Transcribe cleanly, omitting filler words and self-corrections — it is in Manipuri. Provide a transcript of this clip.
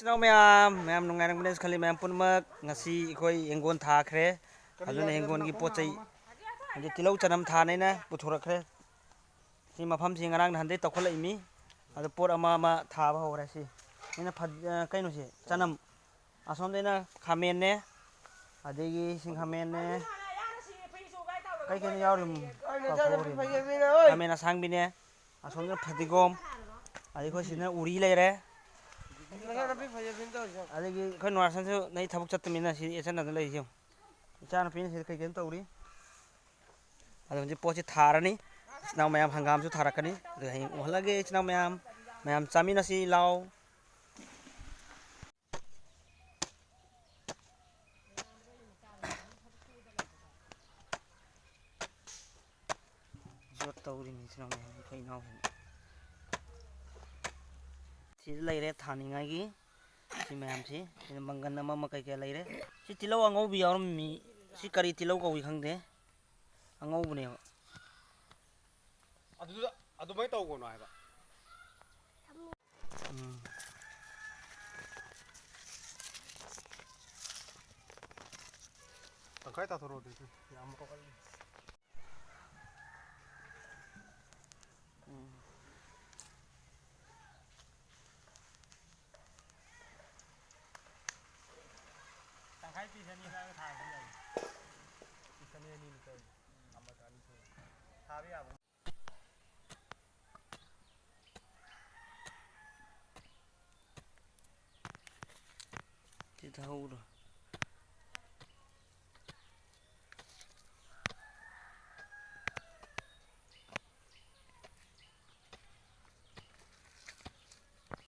इचनाव मैम नुंगाइरंबने खली मैम पुनमक ngasi इखोई एंगोन थाखरे अदुना एंगोन की पोचै जे तिलौ चनम थानैना पुथोरखरे सि मफम सि ngarang नहन्दे तखलैमि अदु पोर अमा अमा थाबा हौरे सि इना कैनो सि चनम असोमदेना खामेन ने अदेगी सिंग खामेन ने कई कई यावरिम खामेन असंग बिने असोमदेना फतिगोम अदिखो सिना उरी लेरे अदगी खै नवारसनसु नै थबक चत्तमिना सि एचन नद लैसियो इचान पिन सि कई कई तौरी अदु जे पोचि थारनी इचनाव मैम हंगामसु थारकनी अदु हय ओहलगे इचनाव मैम चामिनसि लाव जोत तौरी इचनाव मैम खै नाव सि लैरे थानिंगागी सि मैम सि मंगन अमा कई कई लैरे सि तिलौ अंगौबि यावरमि सि करी तिलौ कौइ खंदे अंगौबने अदुमाय तौगोनो हायबा तंखाय ताथरो दे याम पकल तंखाय पिसनी का थाबि जाय पिसनी नि निकल अमकानी से थाबि आबो Tidak